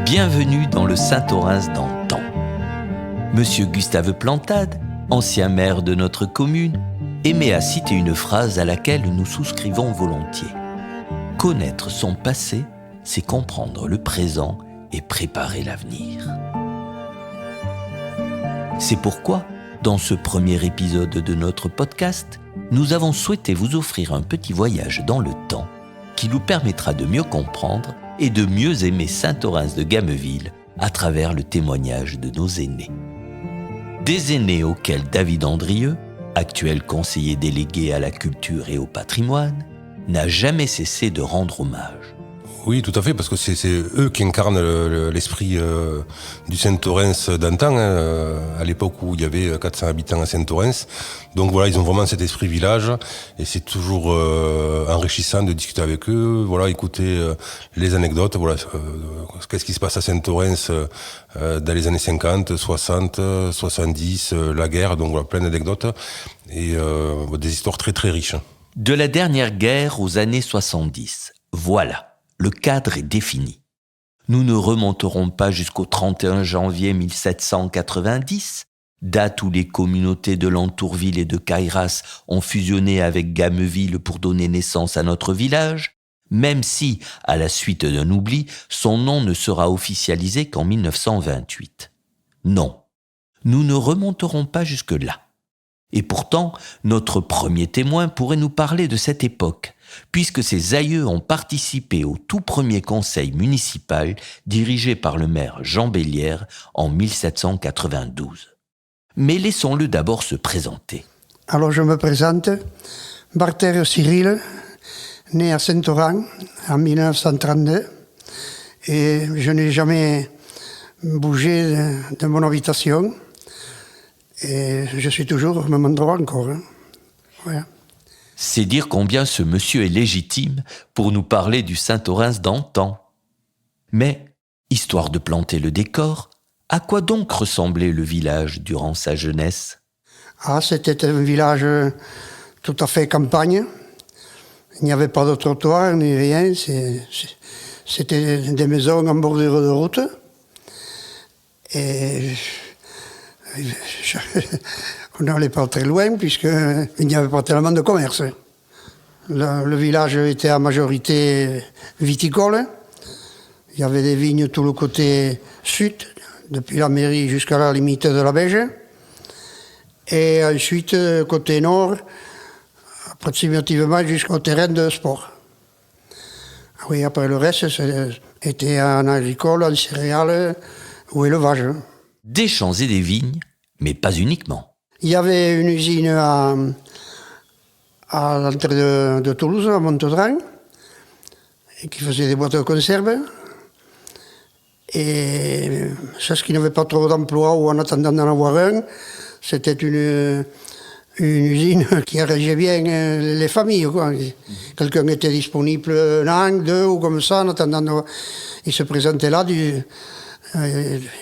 Bienvenue dans le Saint-Orens d'antan. Monsieur Gustave Plantade, ancien maire de notre commune, aimait à citer une phrase à laquelle nous souscrivons volontiers. Connaître son passé, c'est comprendre le présent et préparer l'avenir. C'est pourquoi, dans ce premier épisode de notre podcast, nous avons souhaité vous offrir un petit voyage dans le temps qui nous permettra de mieux comprendre et de mieux aimer Saint-Orens de Gameville à travers le témoignage de nos aînés. Des aînés auxquels David Andrieux, actuel conseiller délégué à la culture et au patrimoine, n'a jamais cessé de rendre hommage. Oui, tout à fait, parce que c'est eux qui incarnent l'esprit du Saint-Orens d'antan, à l'époque où il y avait 400 habitants à Saint-Orens. Donc voilà, ils ont vraiment cet esprit village, et c'est toujours enrichissant de discuter avec eux, voilà, écouter les anecdotes, voilà, qu'est-ce qui se passe à Saint-Orens dans les années 50, 60, 70, la guerre, donc voilà, plein d'anecdotes, et des histoires très très riches. De la dernière guerre aux années 70, voilà. Le cadre est défini. Nous ne remonterons pas jusqu'au 31 janvier 1790, date où les communautés de l'Entourville et de Cayras ont fusionné avec Gameville pour donner naissance à notre village, même si, à la suite d'un oubli, son nom ne sera officialisé qu'en 1928. Non, nous ne remonterons pas jusque-là. Et pourtant, notre premier témoin pourrait nous parler de cette époque, puisque ses aïeux ont participé au tout premier conseil municipal dirigé par le maire Jean Bellière en 1792. Mais laissons-le d'abord se présenter. Alors je me présente, Barther Cyril, né à Saint-Orens en 1932, et je n'ai jamais bougé de mon habitation, et je suis toujours au même endroit encore. Voilà. C'est dire combien ce monsieur est légitime pour nous parler du Saint-Orens d'antan. Mais, histoire de planter le décor, à quoi donc ressemblait le village durant sa jeunesse ? C'était un village tout à fait campagne. Il n'y avait pas de trottoir ni rien. C'était des maisons en bordure de route. Et on n'allait pas très loin puisqu'il n'y avait pas tellement de commerce. Le village était à majorité viticole. Il y avait des vignes tout le côté sud, depuis la mairie jusqu'à la limite de la Beige. Et ensuite, côté nord, approximativement jusqu'au terrain de sport. Oui, après le reste, c'était en agricole, en céréales ou élevage. Des champs et des vignes, mais pas uniquement. Il y avait une usine à l'entrée de Toulouse, à Montaudrain, qui faisait des boîtes de conserve. Et ce qui n'avait pas trop d'emploi ou en attendant d'en avoir un, c'était une usine qui arrangeait bien les familles, quoi. Quelqu'un était disponible un an, deux ou comme ça, en attendant. Il se présentait là, ils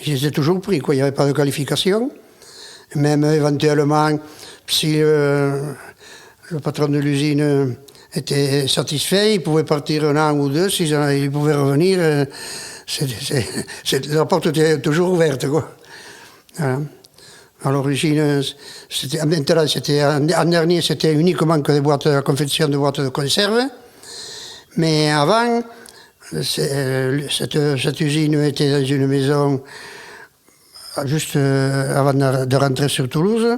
étaient toujours pris, quoi. Il n'y avait pas de qualification. Même éventuellement, si le patron de l'usine était satisfait, il pouvait partir un an ou deux, il pouvait revenir. La porte était toujours ouverte, quoi. Voilà. À l'origine, en dernier, c'était uniquement que des boîtes de confection de boîtes de conserve. Mais avant, cette usine était dans une maison juste avant de rentrer sur Toulouse,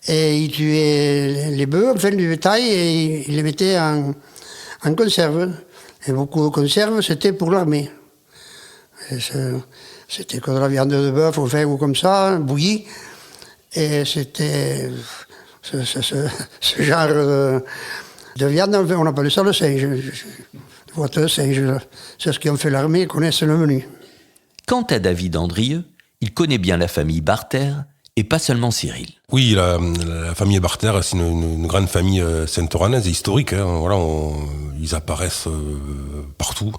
et ils tuaient les bœufs, enfin du bétail, et ils les mettaient en conserve. Et beaucoup de conserves, c'était pour l'armée. C'était que de la viande de bœuf, enfin, ou comme ça, bouillie. Et c'était ce genre de viande, on appelait ça le singe. Boîte de singe, c'est ce qui ont fait l'armée, ils connaissent le menu. Quant à David Andrieux, il connaît bien la famille Barther, et pas seulement Cyril. Oui, la famille Barther, c'est une grande famille saint-oranaise et historique. Hein. Voilà, ils apparaissent partout,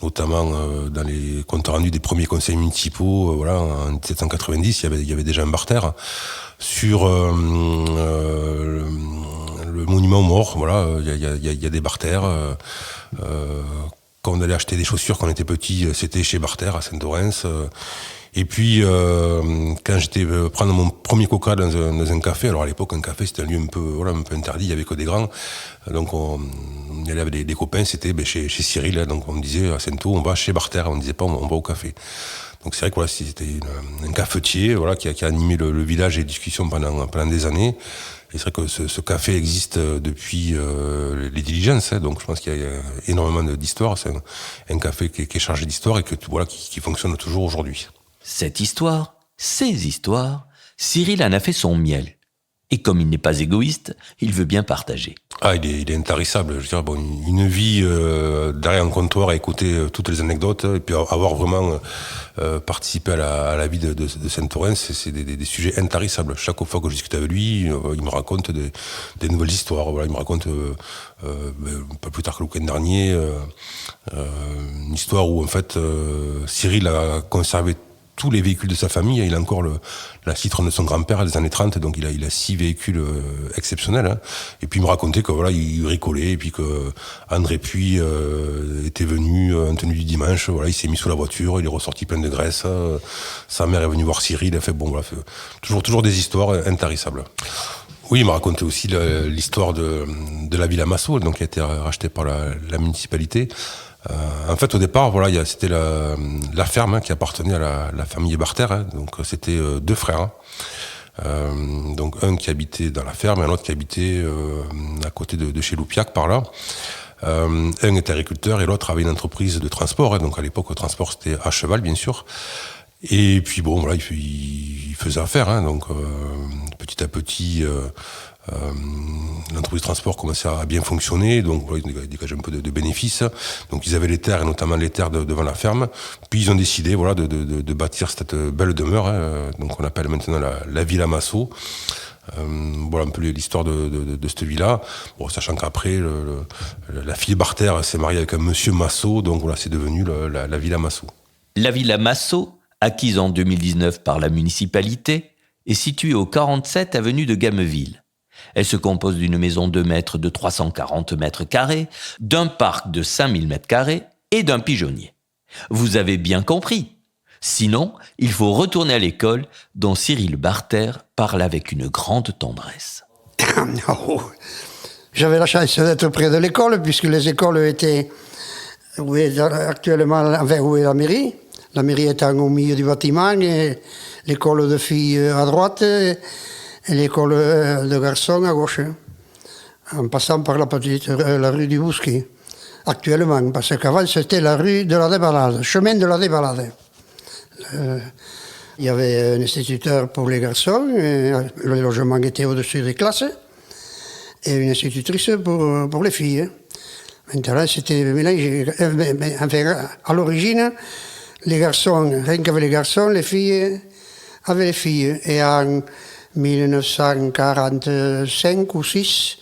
notamment dans les comptes rendus des premiers conseils municipaux. Voilà, en 1790, il y avait déjà un Barther. sur le monument aux morts. Voilà, il y a des Barther. Quand on allait acheter des chaussures quand on était petit, c'était chez Barther à Saint-Orens. Et puis, quand j'étais prendre mon premier coca dans un café, alors à l'époque, un café, c'était un lieu un peu interdit, il y avait que des grands. Donc, on y allait avec des copains, c'était chez Cyril. Hein, donc, on me disait, à Saint-O, on va chez Barther, on ne disait pas, on va au café. Donc, c'est vrai que voilà, c'était un cafetier voilà, qui a animé le village et les discussions pendant des années. Et c'est vrai que ce café existe depuis les diligences, hein, donc je pense qu'il y a énormément d'histoire. C'est un café qui est chargé d'histoire et qui fonctionne toujours aujourd'hui. Cette histoire, ces histoires, Cyril en a fait son miel. Et comme il n'est pas égoïste, il veut bien partager. Ah, il est intarissable. Je veux dire, une vie derrière un comptoir à écouter toutes les anecdotes et puis avoir vraiment participé à la vie de Saint-Orens, c'est des sujets intarissables. Chaque fois que je discute avec lui, il me raconte des nouvelles histoires. Voilà, il me raconte un peu plus tard que le week-end dernier une histoire où en fait Cyril a conservé tous les véhicules de sa famille. Il a encore la Citroën de son grand-père des années 30, donc il a 6 véhicules exceptionnels. Hein. Et puis il me racontait que voilà, il bricolait, et puis que André Puy était venu en tenue du dimanche. Voilà, il s'est mis sous la voiture, il est ressorti plein de graisse. Sa mère est venue voir Cyril. Il a fait toujours des histoires intarissables. Oui, il m'a raconté aussi l'histoire de la Villa Massot, donc qui a été rachetée par la municipalité. En fait, au départ, voilà, c'était la ferme qui appartenait à la famille Barther. Hein, donc, c'était 2 frères. Hein. Donc, un qui habitait dans la ferme et un autre qui habitait à côté de chez Loupiac, par là. Un était agriculteur et l'autre avait une entreprise de transport. Hein, donc, à l'époque, le transport, c'était à cheval, bien sûr. Et puis, bon, voilà, il faisait affaire. Hein, donc, petit à petit... l'entreprise de transport commençait à bien fonctionner, donc voilà, ils dégageaient un peu de bénéfices. Donc ils avaient les terres, et notamment les terres devant la ferme. Puis ils ont décidé voilà, de bâtir cette belle demeure, hein, donc on appelle maintenant la Villa Massot. Voilà un peu l'histoire de cette villa. Bon, sachant qu'après, la fille Barther s'est mariée avec un monsieur Massot, donc voilà, c'est devenu la Villa Massot. La Villa Massot, acquise en 2019 par la municipalité, est située au 47 avenue de Gameville. Elle se compose d'une maison de maître de 340 mètres carrés, d'un parc de 5000 mètres carrés et d'un pigeonnier. Vous avez bien compris. Sinon, il faut retourner à l'école dont Cyril Barther parle avec une grande tendresse. Oh. J'avais la chance d'être près de l'école puisque les écoles étaient où est la mairie. La mairie était au milieu du bâtiment et l'école de filles à droite. Et l'école de garçons à gauche, en passant par la rue du Bousquet, actuellement, parce qu'avant c'était la rue de la Déballade, chemin de la Déballade. Il y avait un instituteur pour les garçons, et le logement était au-dessus des classes, et une institutrice pour les filles. Maintenant c'était mélangé. Enfin, à l'origine, les garçons, rien qu'avec les garçons, les filles avaient les filles. Et en 1945 ou 6,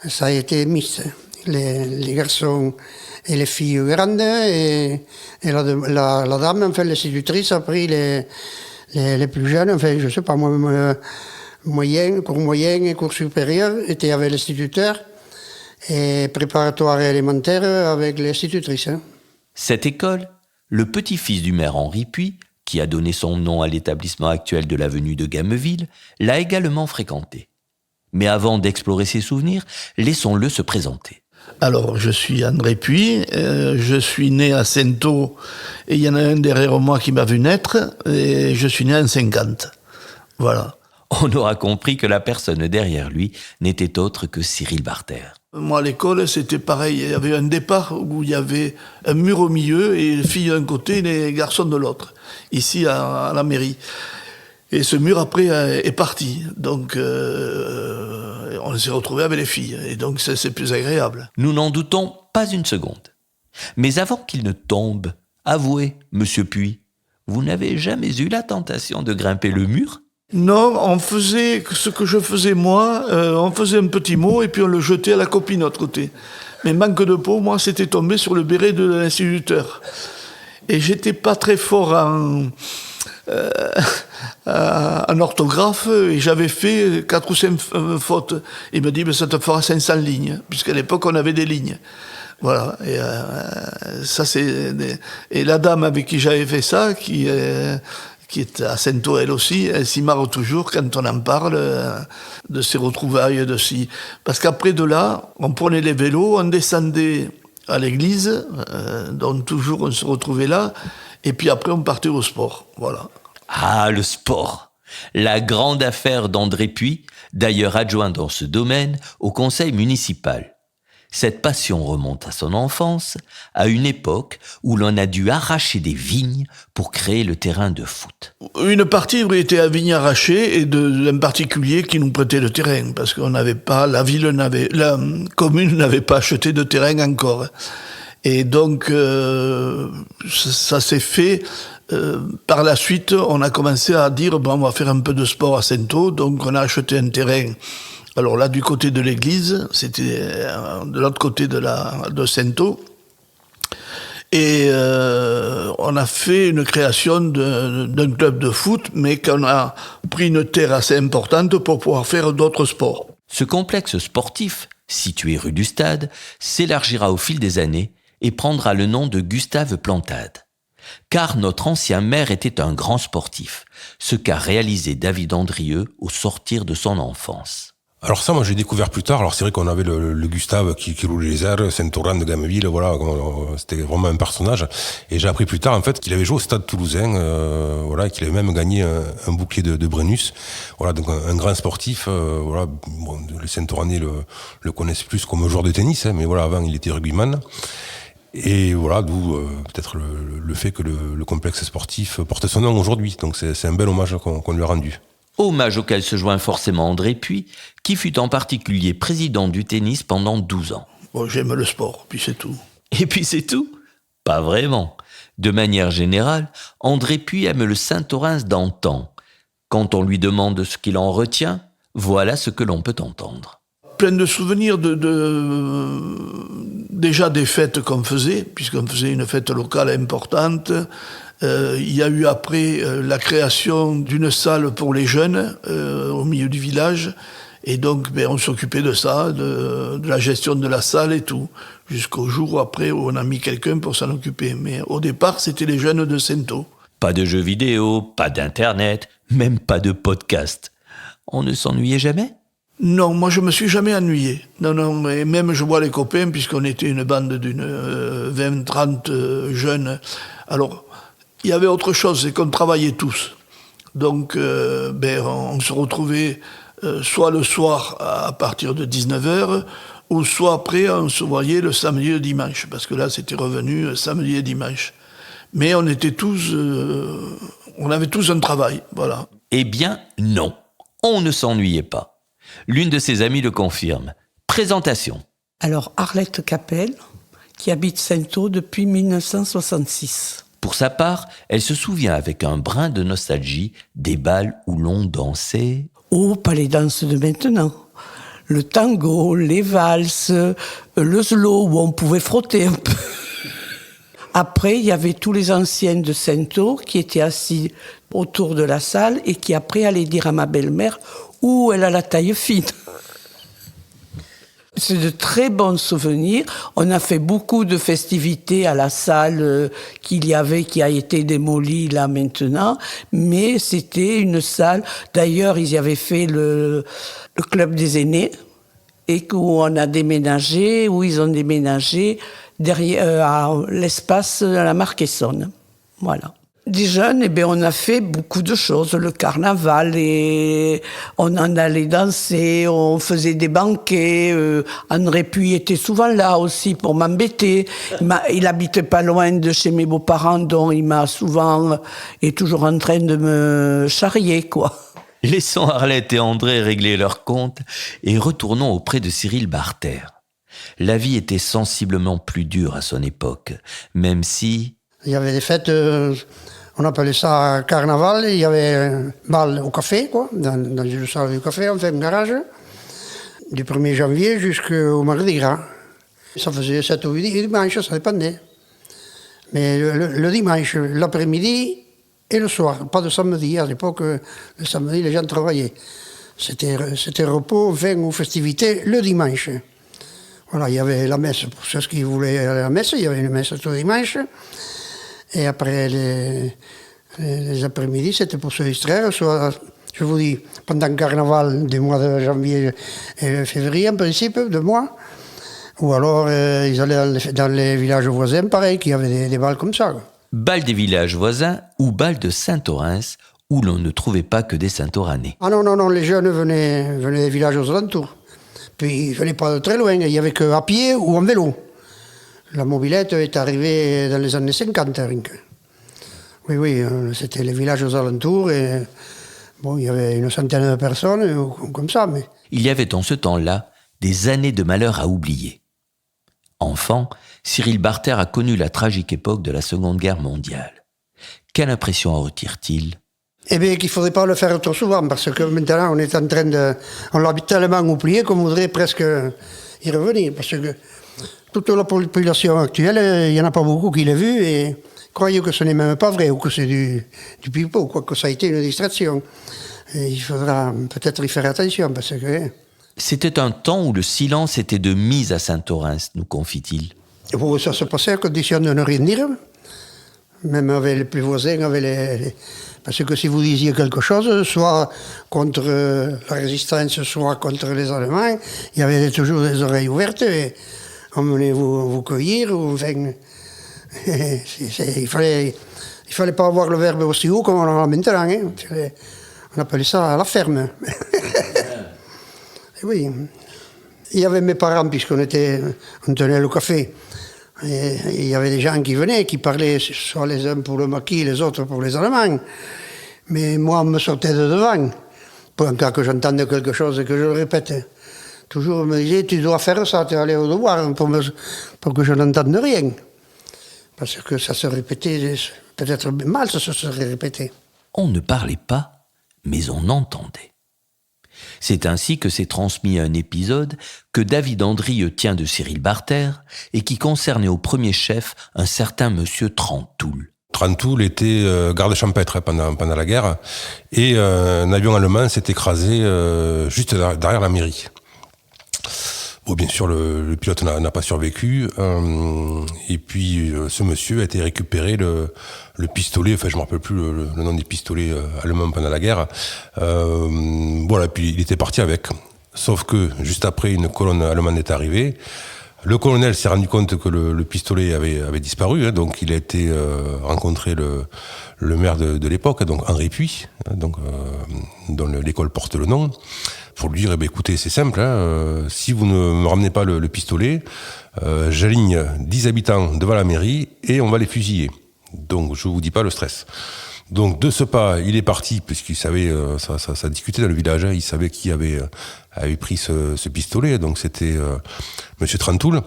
ça a été mixte. Les garçons et les filles grandes et la dame, enfin l'institutrice, a pris les plus jeunes, enfin je sais pas moi, cours moyen et cours supérieur, était avec l'instituteur et préparatoire et élémentaire avec l'institutrice. Cette école, le petit-fils du maire Henri Puy, qui a donné son nom à l'établissement actuel de l'avenue de Gameville, l'a également fréquenté. Mais avant d'explorer ses souvenirs, laissons-le se présenter. Alors, je suis André Puy, je suis né à Saint-O, et il y en a un derrière moi qui m'a vu naître, et je suis né en 50. Voilà. On aura compris que la personne derrière lui n'était autre que Cyril Barther. Moi, à l'école, c'était pareil. Il y avait un départ où il y avait un mur au milieu et les filles d'un côté et les garçons de l'autre, ici à la mairie. Et ce mur, après, est parti. Donc, on s'est retrouvés avec les filles. Et donc, c'est plus agréable. Nous n'en doutons pas une seconde. Mais avant qu'il ne tombe, avouez, monsieur Puy, vous n'avez jamais eu la tentation de grimper le mur ? Non, on faisait ce que je faisais moi, on faisait un petit mot et puis on le jetait à la copine de l'autre côté. Mais manque de peau, moi, c'était tombé sur le béret de l'instituteur. Et j'étais pas très fort en orthographe et j'avais fait 4 ou 5 fautes. Il me dit, mais ça te fera 500 lignes, puisqu'à l'époque on avait des lignes. Voilà. Et ça et la dame avec qui j'avais fait ça, qui est à Saint-Ouen elle aussi, elle s'y marre toujours quand on en parle de ces retrouvailles de si. Parce qu'après de là, on prenait les vélos, on descendait à l'église, donc toujours on se retrouvait là, et puis après on partait au sport. Voilà. Ah, le sport! La grande affaire d'André Puy, d'ailleurs adjoint dans ce domaine au conseil municipal. Cette passion remonte à son enfance, à une époque où l'on a dû arracher des vignes pour créer le terrain de foot. Une partie était à vignes arrachées et d'un particulier qui nous prêtait le terrain, parce qu'on n'avait pas, la commune n'avait pas acheté de terrain encore. Et donc, ça s'est fait. Par la suite, on a commencé à dire, bon, on va faire un peu de sport à Saint-Ouen, donc on a acheté un terrain. Alors là, du côté de l'église, c'était de l'autre côté de Saint-Ouen. Et on a fait une création d'un club de foot, mais qu'on a pris une terre assez importante pour pouvoir faire d'autres sports. Ce complexe sportif, situé rue du Stade, s'élargira au fil des années et prendra le nom de Gustave Plantade. Car notre ancien maire était un grand sportif, ce qu'a réalisé David Andrieux au sortir de son enfance. Alors ça, moi j'ai découvert plus tard. Alors c'est vrai qu'on avait le Gustave qui roulait les airs, Saint-Oran de Gameville, voilà, c'était vraiment un personnage. Et j'ai appris plus tard en fait qu'il avait joué au Stade Toulousain, voilà, qu'il avait même gagné un bouclier de Brennus. Voilà, donc un grand sportif. Voilà, bon, les Saint-Oranais le connaissent plus comme joueur de tennis, mais voilà, avant il était rugbyman. Et voilà, d'où peut-être le fait que le complexe sportif porte son nom aujourd'hui. Donc c'est un bel hommage qu'on lui a rendu. Hommage auquel se joint forcément André Puy, qui fut en particulier président du tennis pendant 12 ans. Bon, j'aime le sport, puis c'est tout. Et puis c'est tout? Pas vraiment. De manière générale, André Puy aime le Saint-Orens d'antan. Quand on lui demande ce qu'il en retient, voilà ce que l'on peut entendre. Plein de souvenirs déjà des fêtes qu'on faisait, puisqu'on faisait une fête locale importante. Il y a eu après la création d'une salle pour les jeunes au milieu du village. Et donc, on s'occupait de ça, de la gestion de la salle et tout, jusqu'au jour après où on a mis quelqu'un pour s'en occuper. Mais au départ, c'était les jeunes de Saint-Ouen. Pas de jeux vidéo, pas d'internet, même pas de podcast. On ne s'ennuyait jamais? Non, moi je me suis jamais ennuyé. Non, mais même je vois les copains, puisqu'on était une bande d'une 20-30 jeunes. Alors, il y avait autre chose, c'est qu'on travaillait tous. Donc, on se retrouvait soit le soir à partir de 19h, ou soit après, on se voyait le samedi et le dimanche, parce que là, c'était revenu samedi et dimanche. Mais on était tous, on avait tous un travail, voilà. Eh bien, non, on ne s'ennuyait pas. L'une de ses amies le confirme. Présentation. Alors, Arlette Capel, qui habite Saint-Ouen depuis 1966. Pour sa part, elle se souvient avec un brin de nostalgie des bals où l'on dansait. Oh, pas les danses de maintenant. Le tango, les valses, le slow où on pouvait frotter un peu. Après, il y avait tous les anciens de Saint-Ouen qui étaient assis autour de la salle et qui après allaient dire à ma belle-mère « Ouh, elle a la taille fine ». C'est de très bons souvenirs. On a fait beaucoup de festivités à la salle qu'il y avait, qui a été démolie là maintenant. Mais c'était une salle. D'ailleurs, ils y avaient fait le club des aînés et où on a déménagé, où ils ont déménagé derrière à l'espace de la Marcaissonne. Voilà. Des jeunes, on a fait beaucoup de choses. Le carnaval, et on en allait danser, on faisait des banquets. André Puy était souvent là aussi pour m'embêter. Il habitait pas loin de chez mes beaux-parents, donc il m'a souvent est toujours en train de me charrier, quoi. Laissons Arlette et André régler leurs comptes et retournons auprès de Cyril Barter. La vie était sensiblement plus dure à son époque, même si... Il y avait des fêtes, on appelait ça carnaval, il y avait un bal au café, quoi, dans une salle du café, on fait un garage, du 1er janvier jusqu'au Mardi Gras. Ça faisait 7 ou 8 dimanches, ça dépendait. Mais le dimanche, l'après-midi, et le soir. Pas de samedi, à l'époque, le samedi, les gens travaillaient. C'était repos, vin ou festivités le dimanche. Voilà, il y avait la messe pour ceux qui voulaient aller à la messe, il y avait une messe tout dimanche. Et après les après-midi, c'était pour se distraire, soit, je vous dis, pendant le carnaval du mois de janvier et février, en principe, 2 mois. Ou alors, ils allaient dans les villages voisins, pareil, qui avaient des bals comme ça. Bal des villages voisins ou bal de Saint-Orens, où l'on ne trouvait pas que des Saint-Oranais. Ah non, les jeunes venaient des villages aux alentours. Puis ils ne venaient pas de très loin, il n'y avait qu'à pied ou en vélo. La mobilette est arrivée dans les années 50. Oui, c'était les villages aux alentours et bon, il y avait une centaine de personnes comme ça. Mais... Il y avait en ce temps-là des années de malheur à oublier. Enfant, Cyril Barter a connu la tragique époque de la Seconde Guerre mondiale. Quelle impression en retire-t-il ? Eh bien, qu'il ne faudrait pas le faire trop souvent, parce que maintenant, on est en train de... On l'a tellement oublié qu'on voudrait presque y revenir, parce que toute la population actuelle, il n'y en a pas beaucoup qui l'ont vu, et croyez que ce n'est même pas vrai, ou que c'est du pipeau, quoi, que ça a été une distraction. Et il faudra peut-être y faire attention, parce que... C'était un temps où le silence était de mise à Saint-Orens, nous confie-t-il. Bon, ça se passait à condition de ne rien dire, même avec les plus voisins, avec parce que si vous disiez quelque chose, soit contre la résistance, soit contre les Allemands, il y avait toujours des oreilles ouvertes et on venait vous cueillir. Ou, enfin, il fallait pas avoir le verbe aussi haut comme on en a maintenant. Hein. On appelait ça la ferme. Et oui. Il y avait mes parents, puisqu'on tenait le café. Et il y avait des gens qui venaient, qui parlaient soit les uns pour le maquis, les autres pour les Allemands. Mais moi, on me sortait de devant, pour un cas que j'entende quelque chose et que je le répète. Toujours, on me disait, tu dois faire ça, tu es allé au devoir, pour que je n'entende rien. Parce que ça se répétait, peut-être mal, ça se serait répété. On ne parlait pas, mais on entendait. C'est ainsi que s'est transmis un épisode que David Andrieux tient de Cyril Barter et qui concernait au premier chef un certain monsieur Trantoul. Trantoul était garde champêtre pendant la guerre et un avion allemand s'est écrasé juste derrière la mairie. Bon, bien sûr, le pilote n'a pas survécu et puis ce monsieur a été récupéré le pistolet, enfin je me rappelle plus le nom des pistolets allemands pendant la guerre. Voilà, puis il était parti avec. Sauf que juste après, une colonne allemande est arrivée. Le colonel s'est rendu compte que le pistolet avait disparu, hein, donc il a été rencontrer le maire de l'époque, donc Henri Puy, donc dont l'école porte le nom, pour lui dire, eh bien, écoutez, c'est simple, hein, si vous ne me ramenez pas le pistolet, j'aligne 10 habitants devant la mairie et on va les fusiller. Donc je vous dis pas le stress. Donc de ce pas, il est parti, puisqu'il savait, ça discutait dans le village, hein, il savait qui avait pris ce pistolet, donc c'était Monsieur Trantoul,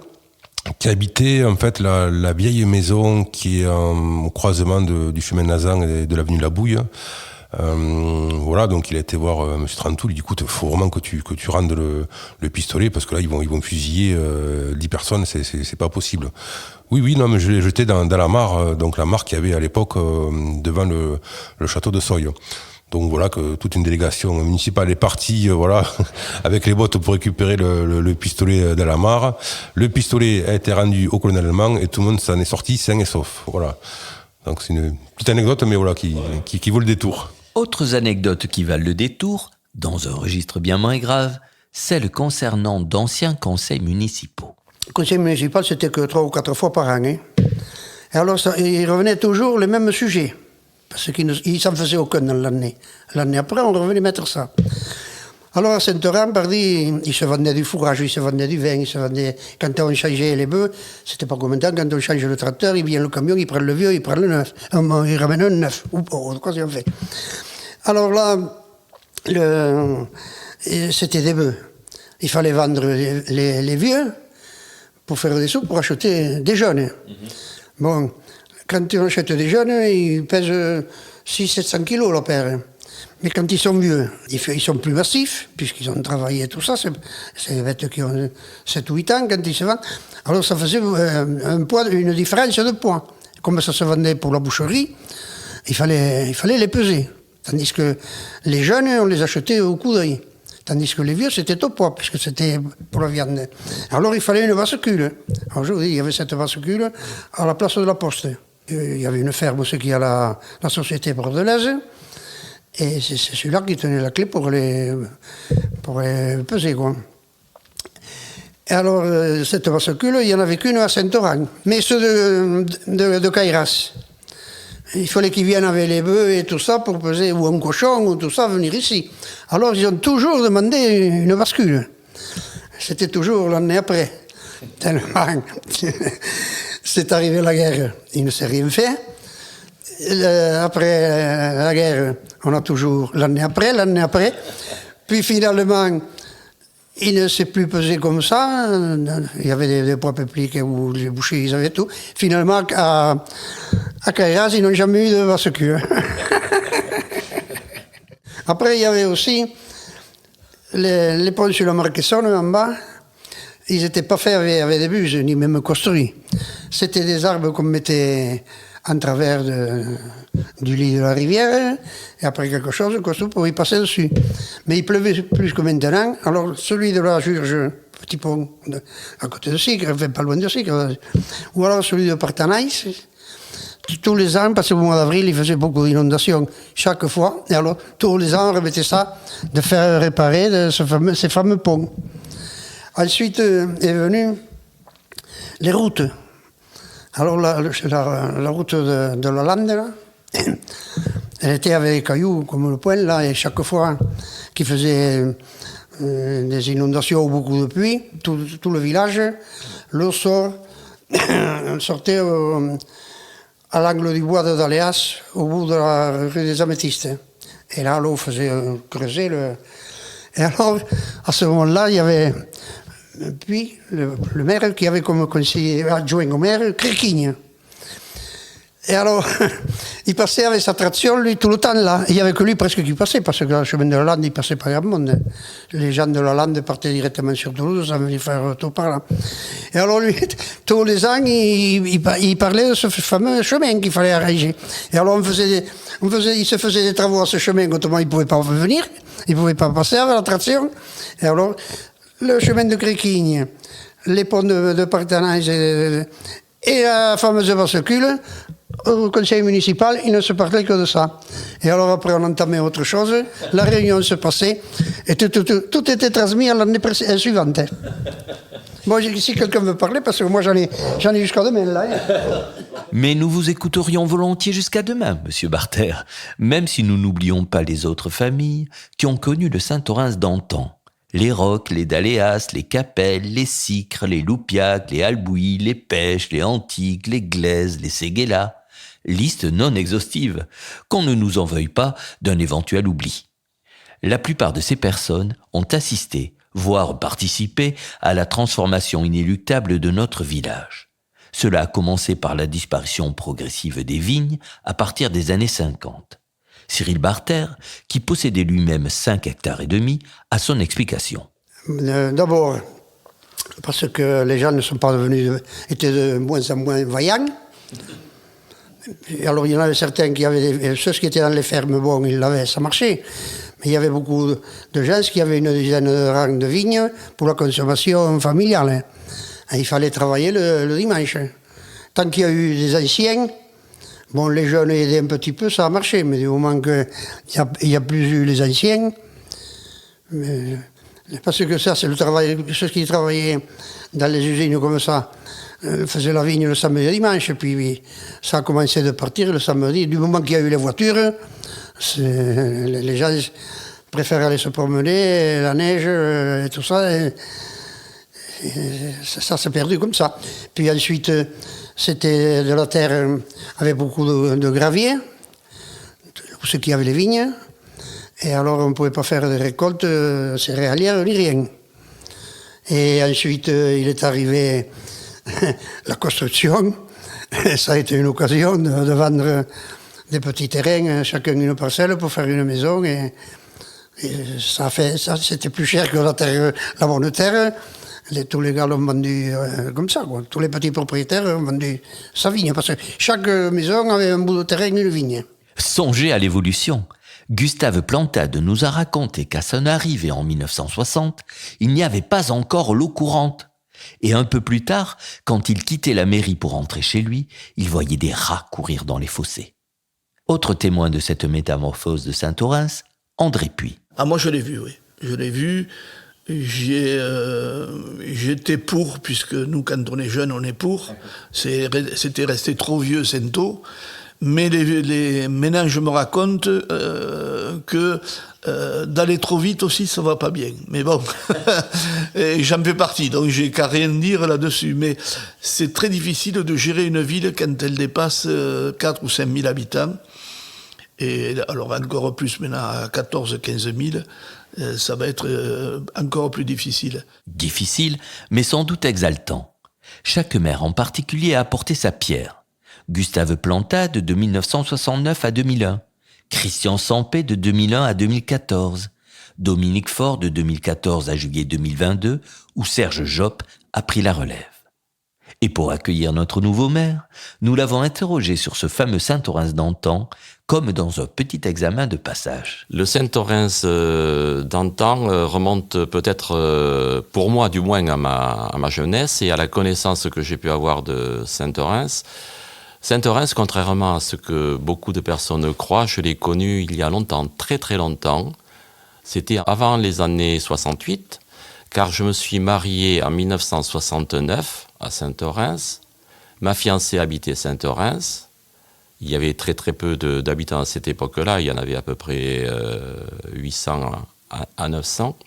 qui habitait en fait la vieille maison qui est au croisement du chemin Nazan et de l'avenue La Bouille. Voilà, donc il a été voir Monsieur Trantoul, il dit écoute, faut vraiment que tu rendes le pistolet, parce que là ils vont fusiller 10 personnes, c'est pas possible. Oui, non, mais je l'ai jeté dans la mare, donc la mare qu'il y avait à l'époque devant le château de Soye. Donc voilà, que toute une délégation municipale est partie, voilà, avec les bottes pour récupérer le pistolet dans la mare. Le pistolet a été rendu au colonel allemand et tout le monde s'en est sorti sain et sauf. Voilà. Donc c'est une petite anecdote, mais voilà, qui vaut le détour. Autres anecdotes qui valent le détour, dans un registre bien moins grave, celles concernant d'anciens conseils municipaux. Le conseil municipal, c'était que 3 ou 4 fois par an. Hein. Et alors, il revenait toujours les mêmes sujets. Parce qu'il ne s'en faisait aucun dans l'année. L'année après, on revenait mettre ça. Alors, à Saint-Orens, il se vendait du fourrage, il se vendait du vin, il se vendait... Quand on changeait les bœufs, c'était pas comme maintenant, quand on change le tracteur, il vient le camion, il prend le vieux, il prend le neuf. Il ramène un neuf. Ou quoi qu'on fait. Alors là, c'était des bœufs. Il fallait vendre les vieux pour faire des sous, pour acheter des jeunes. Bon, quand on achète des jeunes, ils pèsent 600-700 kilos, leur père. Mais quand ils sont vieux, ils sont plus massifs, puisqu'ils ont travaillé tout ça. C'est des bêtes qui ont 7 ou 8 ans quand ils se vendent. Alors ça faisait une différence de poids. Comme ça se vendait pour la boucherie, il fallait les peser. Tandis que les jeunes, on les achetait au coup d'œil. Tandis que les vieux, c'était au poids, puisque c'était pour la viande. Alors il fallait une bascule. Alors aujourd'hui, il y avait cette bascule à la place de la poste. Il y avait une ferme aussi qui a la société bordelaise. Et c'est celui-là qui tenait la clé pour les peser, quoi. Et alors, cette bascule, il n'y en avait qu'une à Saint-Oran. Mais ceux de Cairas, il fallait qu'ils viennent avec les bœufs et tout ça pour peser, ou un cochon, ou tout ça, venir ici. Alors, ils ont toujours demandé une bascule. C'était toujours l'année après. Tellement, c'est arrivé la guerre, il ne s'est rien fait. Après la guerre, on a toujours l'année après. Puis finalement, il ne s'est plus pesé comme ça. Il y avait des poids publics où les bouchers, ils avaient tout. Finalement, à Cairas, ils n'ont jamais eu de bascule. Après, il y avait aussi les ponts sur la Marquessonne en bas. Ils n'étaient pas faits avec des buses, ni même construits. C'était des arbres qu'on mettait en travers du lit de la rivière, et après quelque chose, construit pour y passer dessus. Mais il pleuvait plus que maintenant, alors celui de la Jurge, petit pont à côté de Sigre, enfin pas loin de Sigre, ou alors celui de Partanaïs, tous les ans, parce qu'au mois d'avril, il faisait beaucoup d'inondations chaque fois, et alors tous les ans, on remettait ça, de faire réparer ces fameux ponts. Ensuite est venue les routes. Alors la route de la Lande, là, elle était avec des cailloux comme le poing, là, et chaque fois qu'il faisait des inondations ou beaucoup de pluie, tout le village, l'eau sortait à l'angle du bois de Daléas, au bout de la rue des Améthystes. Et là, l'eau faisait creuser. Et alors, à ce moment-là, il y avait puis le maire qui avait comme conseiller adjoint au maire Créquigne. Et alors, il passait avec sa traction, lui, tout le temps là. Il n'y avait que lui presque qui passait, parce que le chemin de la Lande, il passait pas grand monde. Les gens de la Lande partaient directement sur Toulouse, ça venait faire tout par là. Et alors lui, tous les ans, il parlait de ce fameux chemin qu'il fallait arranger. Et alors il se faisait des travaux à ce chemin, autrement il ne pouvait pas venir, il ne pouvait pas passer avec la traction. Et alors, le chemin de Créquigne, les ponts de Partanaïs et la fameuse bascule, au conseil municipal, il ne se parlait que de ça. Et alors après, on entamait autre chose, la réunion se passait, et tout était transmis à l'année suivante. Bon, si quelqu'un veut parler, parce que moi j'en ai jusqu'à demain, là. Mais nous vous écouterions volontiers jusqu'à demain, monsieur Barter, même si nous n'oublions pas les autres familles qui ont connu le Saint-Orens d'antan. Les Roques, les Daléas, les Capelles, les Sicres, les Loupiac, les Albouy, les Pêches, les Antiques, les Glaises, les Séguélas. Liste non exhaustive, qu'on ne nous en veuille pas d'un éventuel oubli. La plupart de ces personnes ont assisté, voire participé à la transformation inéluctable de notre village. Cela a commencé par la disparition progressive des vignes à partir des années 50. Cyril Barter, qui possédait lui-même 5,5 hectares, a son explication. D'abord, parce que les gens étaient de moins en moins vaillants. Et alors il y en avait certains qui avaient, ceux qui étaient dans les fermes, bon, ils l'avaient, ça marchait. Mais il y avait beaucoup de gens qui avaient une dizaine de rangs de vignes pour la consommation familiale. Et il fallait travailler le dimanche. Tant qu'il y a eu des anciens, bon, les jeunes aidaient un petit peu, ça a marché, mais du moment qu'il n'y a plus eu les anciens, parce que ça, c'est le travail, ceux qui travaillaient dans les usines comme ça, faisaient la vigne le samedi et dimanche, et puis ça a commencé de partir le samedi. Du moment qu'il y a eu les voitures, les gens préfèrent aller se promener, la neige et tout ça, et ça s'est perdu comme ça. Puis ensuite, c'était de la terre avec beaucoup de gravier, ceux qui avaient les vignes, et alors on ne pouvait pas faire des récoltes céréalières ni rien. Et ensuite, il est arrivé la construction, et ça a été une occasion de vendre des petits terrains, chacun une parcelle pour faire une maison, et ça c'était plus cher que la bonne terre. Tous les gars l'ont vendu comme ça, quoi. Tous les petits propriétaires ont vendu sa vigne, parce que chaque maison avait un bout de terrain et une vigne. Songez à l'évolution. Gustave Plantade nous a raconté qu'à son arrivée en 1960, il n'y avait pas encore l'eau courante. Et un peu plus tard, quand il quittait la mairie pour rentrer chez lui, il voyait des rats courir dans les fossés. Autre témoin de cette métamorphose de Saint-Orens, André Puy. Ah, moi je l'ai vu, oui. Je l'ai vu. J'étais pour, puisque nous, quand on est jeune, on est pour. C'était resté trop vieux, Saint-O. Mais maintenant, je me raconte que d'aller trop vite aussi, ça va pas bien. Mais bon, et j'en fais partie, donc j'ai qu'à rien dire là-dessus. Mais c'est très difficile de gérer une ville quand elle dépasse 4 ou 5 000 habitants. Et alors encore plus maintenant, à 14 15 000, ça va être encore plus difficile. Difficile, mais sans doute exaltant. Chaque maire en particulier a apporté sa pierre. Gustave Plantade de 1969 à 2001, Christian Sampé de 2001 à 2014, Dominique Faure de 2014 à juillet 2022, où Serge Joppe a pris la relève. Et pour accueillir notre nouveau maire, nous l'avons interrogé sur ce fameux Saint-Orens d'antan, comme dans un petit examen de passage. Le Saint-Orens d'antan remonte peut-être, pour moi du moins, à ma jeunesse et à la connaissance que j'ai pu avoir de Saint-Orens. Saint-Orens, contrairement à ce que beaucoup de personnes croient, je l'ai connu il y a longtemps, très très longtemps. C'était avant les années 68, car je me suis marié en 1969 à Saint-Orens. Ma fiancée habitait Saint-Orens. Il y avait très très peu d'habitants à cette époque-là, il y en avait à peu près 800 à 900.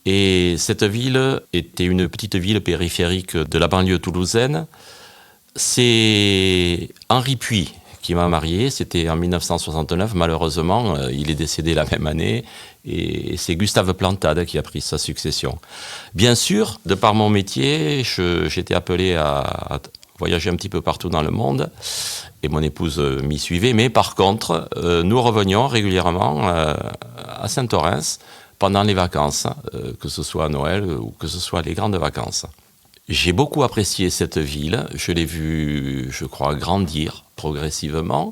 Et cette ville était une petite ville périphérique de la banlieue toulousaine. C'est Henri Puy qui m'a marié, c'était en 1969, malheureusement, il est décédé la même année, et c'est Gustave Plantade qui a pris sa succession. Bien sûr, de par mon métier, j'étais appelé à voyager un petit peu partout dans le monde, et mon épouse m'y suivait, mais par contre, nous revenions régulièrement à Saint-Orens pendant les vacances, que ce soit à Noël ou que ce soit les grandes vacances. J'ai beaucoup apprécié cette ville, je l'ai vue, je crois, grandir progressivement,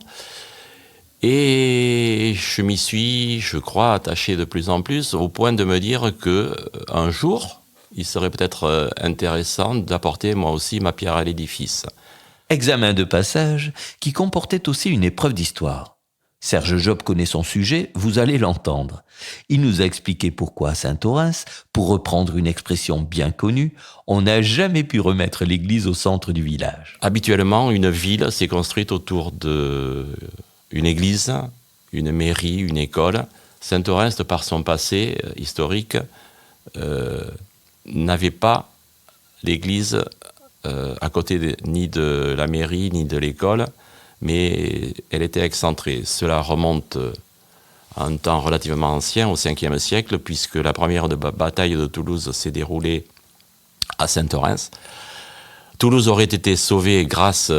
et je m'y suis, je crois, attaché de plus en plus, au point de me dire qu'un jour, il serait peut-être intéressant d'apporter moi aussi ma pierre à l'édifice. Examen de passage qui comportait aussi une épreuve d'histoire. Serge Joppe connaît son sujet, vous allez l'entendre. Il nous a expliqué pourquoi à Saint-Orens, pour reprendre une expression bien connue, on n'a jamais pu remettre l'église au centre du village. Habituellement, une ville s'est construite autour d'une église, une mairie, une école. Saint-Orens, de par son passé historique, n'avait pas l'église à côté ni de la mairie, ni de l'école, mais elle était excentrée. Cela remonte à un temps relativement ancien, au 5e siècle, puisque la première bataille de Toulouse s'est déroulée à Saint-Orens. Toulouse aurait été sauvée grâce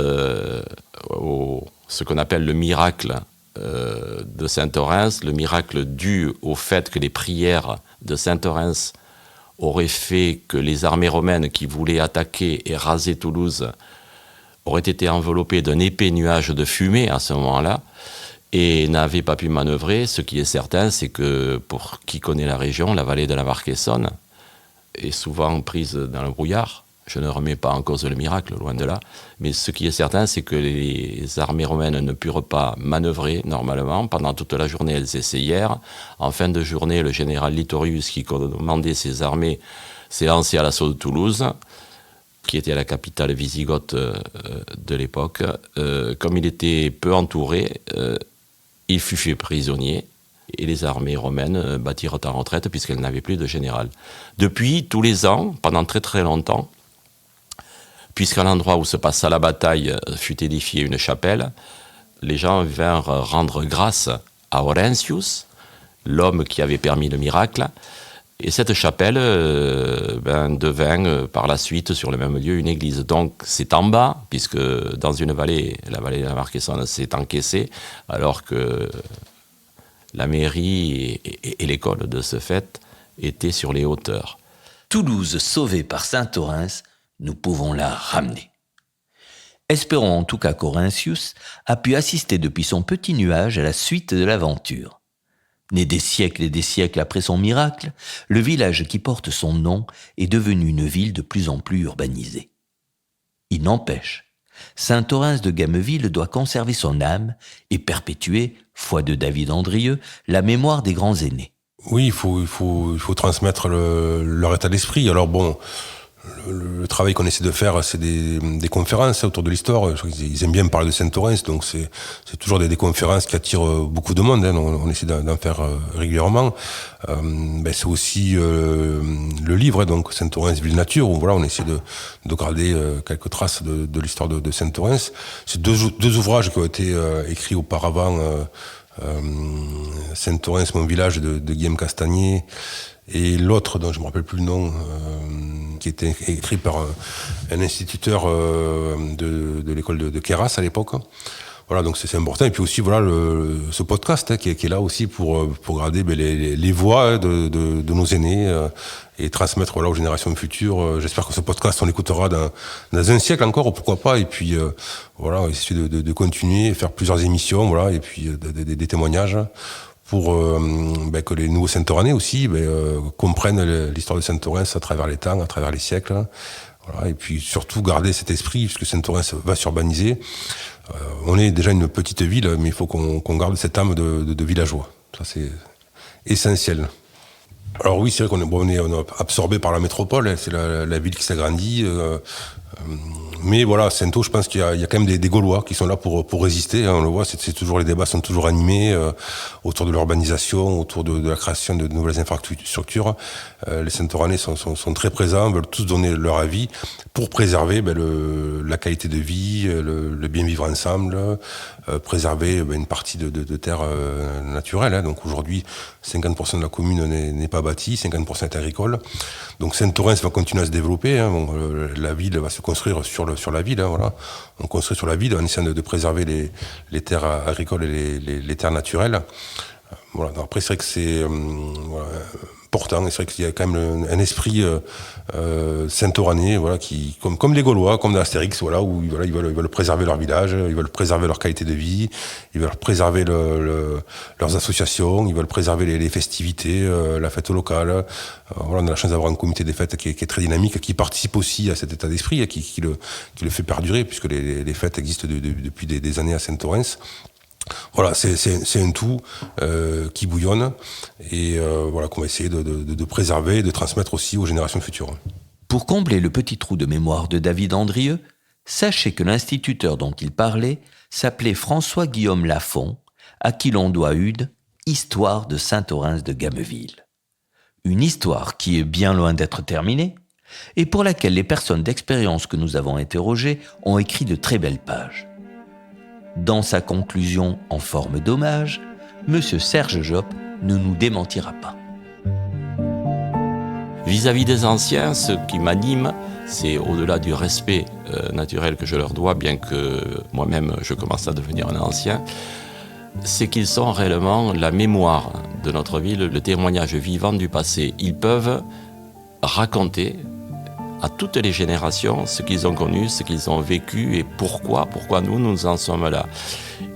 au ce qu'on appelle le miracle de Saint-Orens, le miracle dû au fait que les prières de Saint-Orens auraient fait que les armées romaines qui voulaient attaquer et raser Toulouse auraient été enveloppées d'un épais nuage de fumée à ce moment-là et n'avaient pas pu manœuvrer. Ce qui est certain, c'est que pour qui connaît la région, la vallée de la Marcaissonne est souvent prise dans le brouillard. Je ne remets pas en cause le miracle, loin de là. Mais ce qui est certain, c'est que les armées romaines ne purent pas manœuvrer normalement. Pendant toute la journée, elles essayèrent. En fin de journée, le général Litorius, qui commandait ses armées, s'est lancé à l'assaut de Toulouse, qui était la capitale wisigothe de l'époque. Comme il était peu entouré, il fut fait prisonnier. Et les armées romaines battirent en retraite puisqu'elles n'avaient plus de général. Depuis, tous les ans, pendant très très longtemps, puisqu'à l'endroit où se passa la bataille fut édifiée une chapelle, les gens vinrent rendre grâce à Orentius, l'homme qui avait permis le miracle, et cette chapelle devint par la suite sur le même lieu une église. Donc c'est en bas, puisque dans une vallée, la vallée de la Marcaissonne s'est encaissée, alors que la mairie et l'école de ce fait étaient sur les hauteurs. Toulouse sauvée par Saint-Orens, nous pouvons la ramener. Espérons en tout cas qu'Aurentius a pu assister depuis son petit nuage à la suite de l'aventure. Né des siècles et des siècles après son miracle, le village qui porte son nom est devenu une ville de plus en plus urbanisée. Il n'empêche, Saint-Orens de Gameville doit conserver son âme et perpétuer, foi de David Andrieux, la mémoire des grands aînés. Oui, il faut transmettre leur état d'esprit. Alors bon, le travail qu'on essaie de faire, c'est des conférences autour de l'histoire. Ils aiment bien parler de Saint-Orens, donc c'est toujours des conférences qui attirent beaucoup de monde. Hein. On essaie d'en faire régulièrement. C'est aussi le livre, donc Saint-Orens Ville Nature, où voilà, on essaie de garder quelques traces de l'histoire de Saint-Orens. C'est deux ouvrages qui ont été écrits auparavant. Saint-Orens, mon village, de Guillaume Castagnier, et l'autre dont je me rappelle plus le nom, qui était écrit par un instituteur de l'école de Queyras à l'époque. Voilà, donc c'est important. Et puis aussi voilà ce podcast qui est là aussi pour garder les voix de nos aînés et transmettre aux générations futures. J'espère que ce podcast on l'écoutera dans un siècle encore, ou pourquoi pas. Et puis voilà, essayer de continuer et faire plusieurs émissions, voilà, et puis des témoignages pour que les nouveaux Saint-Oranais aussi comprennent l'histoire de Saint-Orens à travers les temps, à travers les siècles. Voilà, et puis surtout garder cet esprit, puisque Saint-Orens va s'urbaniser. On est déjà une petite ville, mais il faut qu'on garde cette âme de villageois. Ça, c'est essentiel. Alors oui, c'est vrai qu'on est absorbé par la métropole, hein, c'est la ville qui s'agrandit. Mais voilà, Saint-O, je pense qu'il y a quand même des Gaulois qui sont là pour résister. Hein, on le voit, c'est toujours, les débats sont toujours animés autour de l'urbanisation, autour de la création de nouvelles infrastructures. Les Saint-Oranais sont très présents, veulent tous donner leur avis pour préserver la qualité de vie, le bien vivre ensemble, préserver une partie de terres naturelles. Hein. Donc aujourd'hui, 50% de la commune n'est pas bâtie, 50% est agricole. Donc Saint-Orens va continuer à se développer. Hein. La ville va se construire sur la ville. Hein, voilà. On construit sur la ville en essayant de préserver les terres agricoles et les terres naturelles. Voilà. Après, c'est vrai que c'est important. C'est vrai qu'il y a quand même un esprit saint-oranais, voilà, qui, comme les Gaulois, comme dans Astérix, voilà, où voilà, ils veulent préserver leur village, ils veulent préserver leur qualité de vie, ils veulent préserver leurs associations, ils veulent préserver les festivités, la fête locale. Voilà, on a la chance d'avoir un comité des fêtes qui est très dynamique, qui participe aussi à cet état d'esprit, qui le fait perdurer, puisque les fêtes existent depuis des années à Saint-Orens. Voilà, c'est un tout qui bouillonne et voilà, qu'on va essayer de préserver et de transmettre aussi aux générations futures. Pour combler le petit trou de mémoire de David Andrieux, sachez que l'instituteur dont il parlait s'appelait François-Guillaume Lafont, à qui l'on doit une histoire de Saint-Orens de Gameville. Une histoire qui est bien loin d'être terminée et pour laquelle les personnes d'expérience que nous avons interrogées ont écrit de très belles pages. Dans sa conclusion en forme d'hommage, M. Serge Job ne nous démentira pas. Vis-à-vis des anciens, ce qui m'anime, c'est au-delà du respect naturel que je leur dois, bien que moi-même je commence à devenir un ancien, c'est qu'ils sont réellement la mémoire de notre ville, le témoignage vivant du passé. Ils peuvent raconter à toutes les générations ce qu'ils ont connu, ce qu'ils ont vécu et pourquoi nous en sommes là.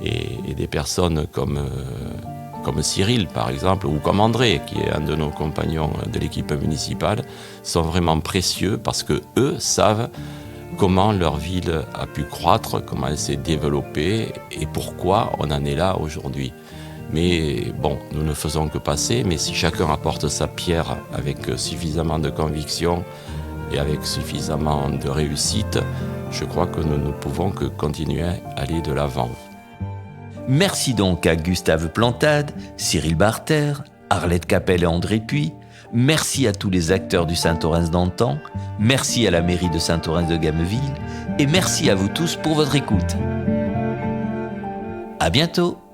Et des personnes comme Cyril, par exemple, ou comme André, qui est un de nos compagnons de l'équipe municipale, sont vraiment précieux parce que eux savent comment leur ville a pu croître, comment elle s'est développée et pourquoi on en est là aujourd'hui. Mais bon, nous ne faisons que passer, mais si chacun apporte sa pierre avec suffisamment de conviction et avec suffisamment de réussite, je crois que nous ne pouvons que continuer à aller de l'avant. Merci donc à Gustave Plantade, Cyril Barter, Arlette Capel et André Puy. Merci à tous les acteurs du Saint-Orens d'antan. Merci à la mairie de Saint-Orens de Gameville. Et merci à vous tous pour votre écoute. À bientôt!